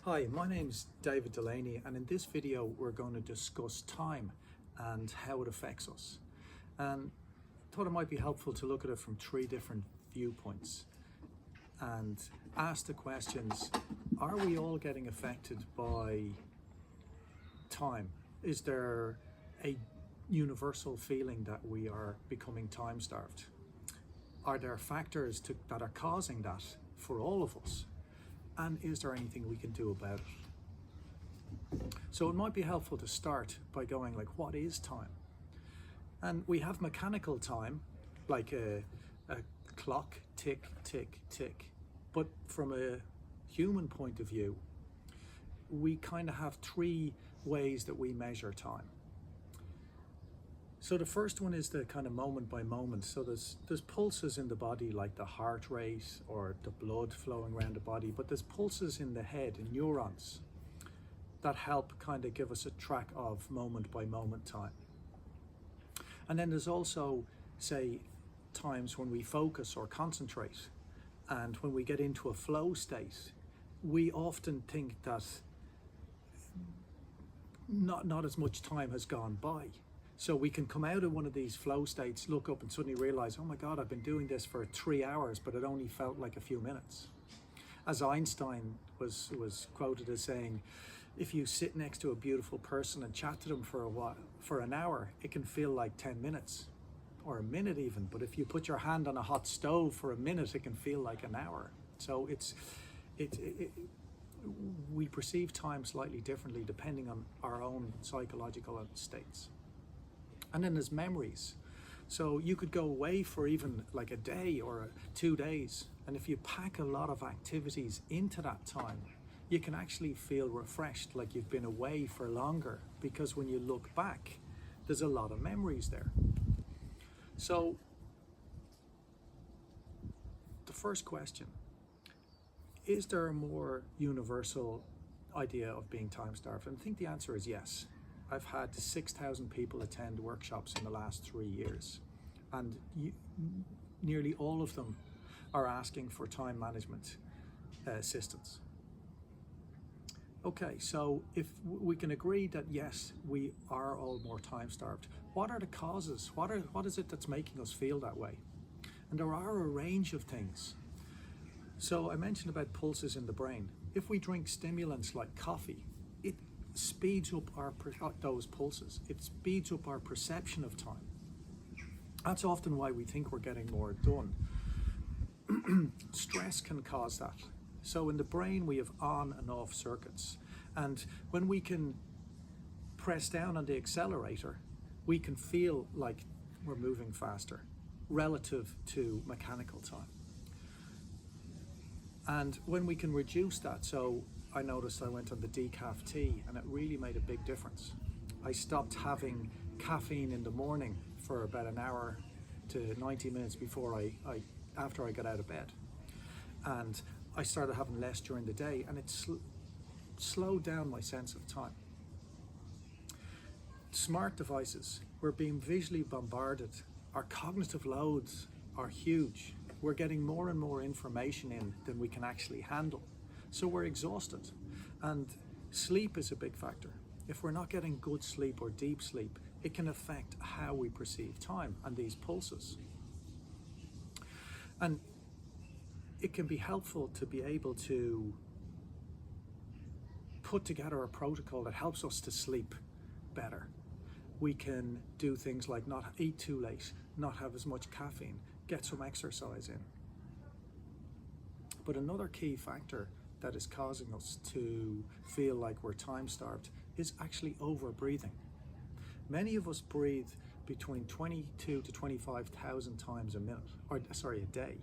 Hi, my name is David Delaney, and in this video we're going to discuss time and how it affects us. And I thought it might be helpful to look at it from three different viewpoints and ask the questions: are we all getting affected by time? Is there a universal feeling that we are becoming time starved? Are there factors that are causing that for all of us? And is there anything we can do about it? So it might be helpful to start by going like, what is time? And we have mechanical time, like a clock, tick, tick, tick. But from a human point of view, we kind of have three ways that we measure time. So the first one is the kind of moment by moment. So there's pulses in the body, like the heart rate or the blood flowing around the body, but there's pulses in the head and neurons that help kind of give us a track of moment by moment time. And then there's also, say, times when we focus or concentrate, and when we get into a flow state, we often think that not as much time has gone by. So we can come out of one of these flow states, look up and suddenly realize, oh my God, I've been doing this for 3 hours, but it only felt like a few minutes. As Einstein was quoted as saying, if you sit next to a beautiful person and chat to them for an hour, it can feel like 10 minutes or a minute even. But if you put your hand on a hot stove for a minute, it can feel like an hour. So we perceive time slightly differently depending on our own psychological states. And then there's memories. So you could go away for even like a day or 2 days. And if you pack a lot of activities into that time, you can actually feel refreshed, like you've been away for longer, because when you look back, there's a lot of memories there. So the first question, is there a more universal idea of being time starved? And I think the answer is yes. I've had 6,000 people attend workshops in the last 3 years, and nearly all of them are asking for time management assistance. Okay, so if we can agree that yes, we are all more time starved, what are the causes? What is it that's making us feel that way? And there are a range of things. So I mentioned about pulses in the brain. If we drink stimulants like coffee, it speeds up those pulses. It speeds up our perception of time. That's often why we think we're getting more done. Stress can cause that. So in the brain we have on and off circuits, and when we can press down on the accelerator, we can feel like we're moving faster relative to mechanical time. And when we can reduce that, so I noticed I went on the decaf tea and it really made a big difference. I stopped having caffeine in the morning for about an hour to 90 minutes before after I got out of bed. And I started having less during the day, and it slowed down my sense of time. Smart devices, we're being visually bombarded. Our cognitive loads are huge. We're getting more and more information in than we can actually handle. So we're exhausted. And sleep is a big factor. If we're not getting good sleep or deep sleep, it can affect how we perceive time and these pulses. And it can be helpful to be able to put together a protocol that helps us to sleep better. We can do things like not eat too late, not have as much caffeine, get some exercise in. But another key factor that is causing us to feel like we're time starved is actually over breathing. Many of us breathe between 22 to 25,000 times a day.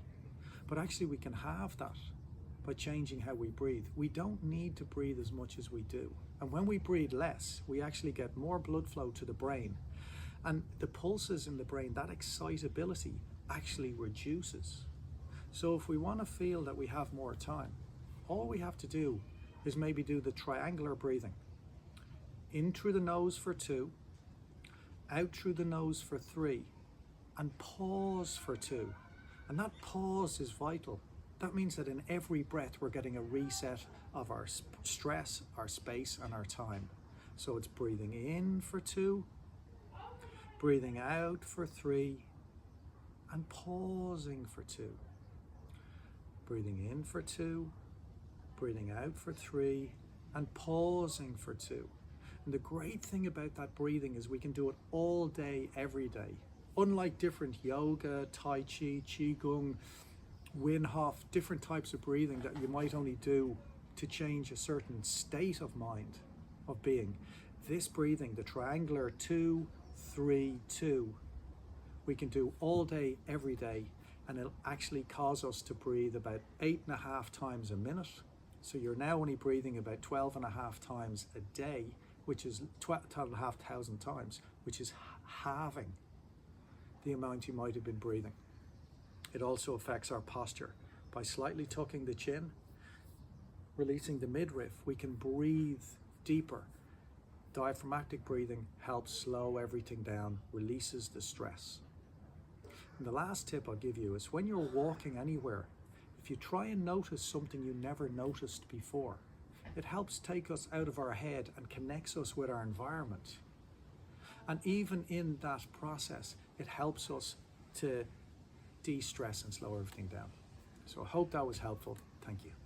But actually we can halve that by changing how we breathe. We don't need to breathe as much as we do. And when we breathe less, we actually get more blood flow to the brain. And the pulses in the brain, that excitability actually reduces. So if we want to feel that we have more time, all we have to do is maybe do the triangular breathing. In through the nose for 2, out through the nose for 3, and pause for 2. And that pause is vital. That means that in every breath, we're getting a reset of our stress, our space, and our time. So it's breathing in for 2, breathing out for 3, and pausing for 2. Breathing in for 2, breathing out for 3, and pausing for 2. And the great thing about that breathing is we can do it all day, every day. Unlike different yoga, Tai Chi, Qigong, Wim Hof, different types of breathing that you might only do to change a certain state of mind, of being. This breathing, the triangular 2, 3, 2, we can do all day, every day, and it'll actually cause us to breathe about 8.5 times a minute. So you're now only breathing about 12.5 times a day, which is 12,500 times, which is halving the amount you might have been breathing. It also affects our posture. By slightly tucking the chin, releasing the midriff, we can breathe deeper. Diaphragmatic breathing helps slow everything down, releases the stress. And the last tip I'll give you is when you're walking anywhere, if you try and notice something you never noticed before, it helps take us out of our head and connects us with our environment. And even in that process, it helps us to de-stress and slow everything down. So I hope that was helpful. Thank you.